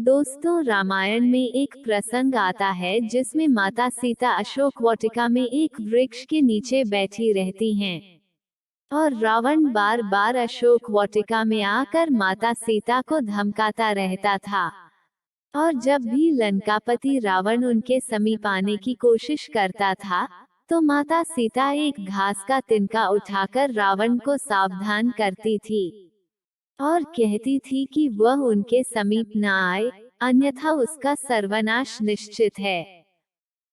दोस्तों, रामायण में एक प्रसंग आता है जिसमें माता सीता अशोक वाटिका में एक वृक्ष के नीचे बैठी रहती हैं और रावण बार बार अशोक वाटिका में आकर माता सीता को धमकाता रहता था। और जब भी लंकापति रावण उनके समीप आने की कोशिश करता था, तो माता सीता एक घास का तिनका उठाकर रावण को सावधान करती थी और कहती थी कि वह उनके समीप न आए, अन्यथा उसका सर्वनाश निश्चित है।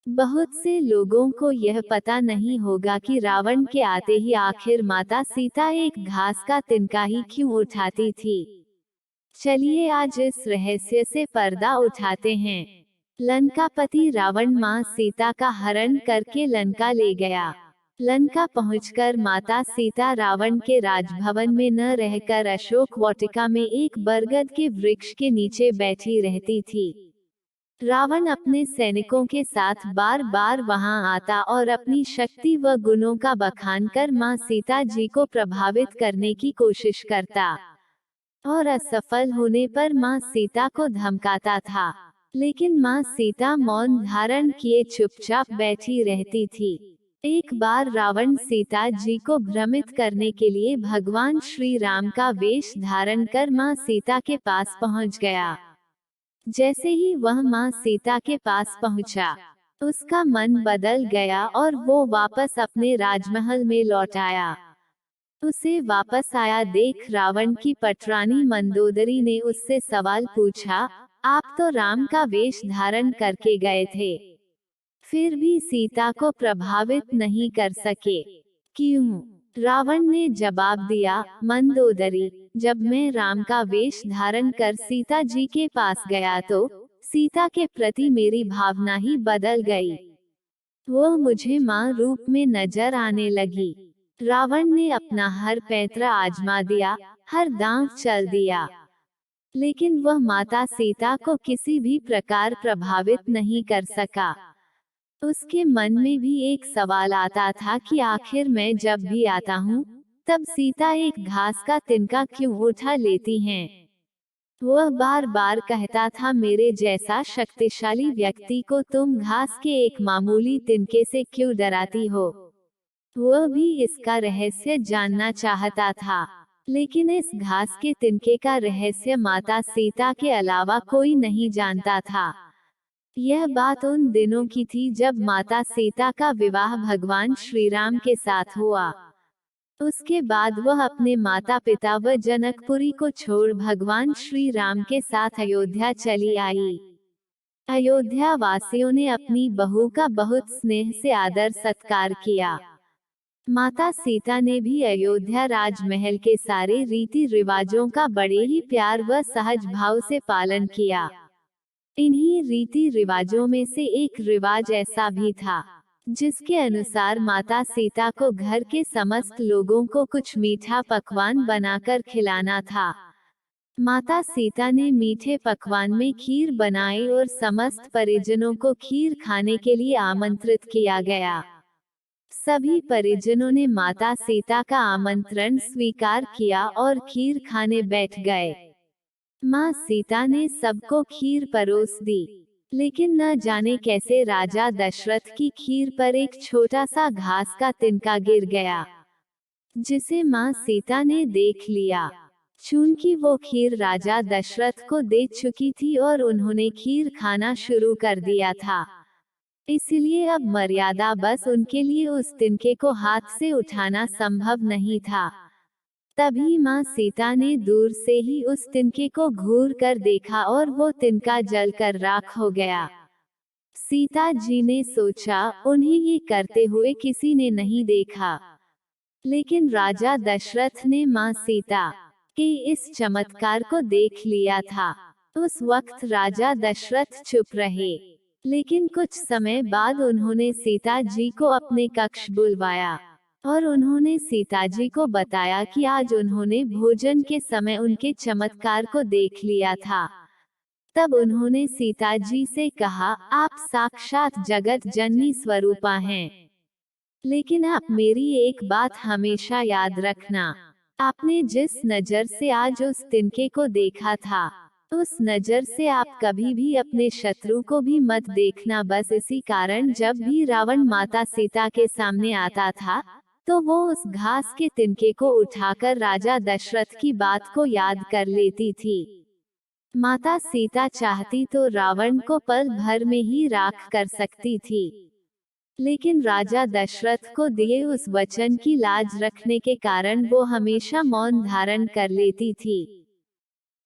बहुत से लोगों को यह पता नहीं होगा कि रावण के आते ही आखिर माता सीता एक घास का तिनका ही क्यों उठाती थी। चलिए आज इस रहस्य से पर्दा उठाते हैं। लंकापति रावण मां सीता का हरण करके लंका ले गया। लंका पहुंचकर माता सीता रावण के राजभवन में न रहकर अशोक वाटिका में एक बरगद के वृक्ष के नीचे बैठी रहती थी। रावण अपने सैनिकों के साथ बार बार वहां आता और अपनी शक्ति व गुणों का बखान कर मां सीता जी को प्रभावित करने की कोशिश करता और असफल होने पर मां सीता को धमकाता था। लेकिन मां सीता मौन धारण किए चुपचाप बैठी रहती थी। एक बार रावण सीता जी को भ्रमित करने के लिए भगवान श्री राम का वेश धारण कर मां सीता के पास पहुंच गया। जैसे ही वह मां सीता के पास पहुंचा, उसका मन बदल गया और वो वापस अपने राजमहल में लौट आया। उसे वापस आया देख रावण की पटरानी मंदोदरी ने उससे सवाल पूछा, आप तो राम का वेश धारण करके गए थे, फिर भी सीता को प्रभावित नहीं कर सके, क्यों? रावण ने जवाब दिया, मंदोदरी, जब मैं राम का वेश धारण कर सीता जी के पास गया तो सीता के प्रति मेरी भावना ही बदल गई। वह मुझे मां रूप में नजर आने लगी। रावण ने अपना हर पैंतरा आजमा दिया, हर दांव चल दिया, लेकिन वह माता सीता को किसी भी प्रकार प्रभावित नहीं कर सका। उसके मन में भी एक सवाल आता था कि आखिर मैं जब भी आता हूँ, तब सीता एक घास का तिनका क्यों उठा लेती हैं? वह बार बार कहता था, मेरे जैसा शक्तिशाली व्यक्ति को तुम घास के एक मामूली तिनके से क्यों डराती हो? वह भी इसका रहस्य जानना चाहता था, लेकिन इस घास के तिनके का रहस्य माता सीता के अलावा कोई नहीं जानता था। यह बात उन दिनों की थी जब माता सीता का विवाह भगवान श्री राम के साथ हुआ। उसके बाद वह अपने माता पिता व जनकपुरी को छोड़ भगवान श्री राम के साथ अयोध्या चली आई। अयोध्या वासियों ने अपनी बहू का बहुत स्नेह से आदर सत्कार किया। माता सीता ने भी अयोध्या राजमहल के सारे रीति रिवाजों का बड़े ही प्यार व सहज भाव से पालन किया। इन्हीं रीति रिवाजों में से एक रिवाज ऐसा भी था, जिसके अनुसार माता सीता को घर के समस्त लोगों को कुछ मीठा पकवान बनाकर खिलाना था। माता सीता ने मीठे पकवान में खीर बनाई और समस्त परिजनों को खीर खाने के लिए आमंत्रित किया गया। सभी परिजनों ने माता सीता का आमंत्रण स्वीकार किया और खीर खाने बैठ गए। मां सीता ने सबको खीर परोस दी, लेकिन न जाने कैसे राजा दशरथ की खीर पर एक छोटा सा घास का तिनका गिर गया, जिसे मां सीता ने देख लिया। चूंकि वो खीर राजा दशरथ को दे चुकी थी और उन्होंने खीर खाना शुरू कर दिया था, इसलिए अब मर्यादा बस उनके लिए उस तिनके को हाथ से उठाना संभव नहीं था। तभी मां सीता ने दूर से ही उस तिनके को घूर कर देखा और वो तिनका जलकर राख हो गया। सीता जी ने सोचा, उन्हें ये करते हुए किसी ने नहीं देखा, लेकिन राजा दशरथ ने मां सीता के इस चमत्कार को देख लिया था। उस वक्त राजा दशरथ चुप रहे, लेकिन कुछ समय बाद उन्होंने सीता जी को अपने कक्ष बुलवाया और उन्होंने सीता जी को बताया कि आज उन्होंने भोजन के समय उनके चमत्कार को देख लिया था। तब उन्होंने सीता जी से कहा, आप साक्षात जगत जननी स्वरूपा हैं, लेकिन आप मेरी एक बात हमेशा याद रखना, आपने जिस नजर से आज उस तिनके को देखा था, उस नजर से आप कभी भी अपने शत्रु को भी मत देखना। बस इसी कारण जब भी रावण माता सीता के सामने आता था, तो वो उस घास के तिनके को उठाकर राजा दशरथ की बात को याद कर लेती थी। माता सीता चाहती तो रावण को पल भर में ही राख कर सकती थी, लेकिन राजा दशरथ को दिए उस वचन की लाज रखने के कारण वो हमेशा मौन धारण कर लेती थी।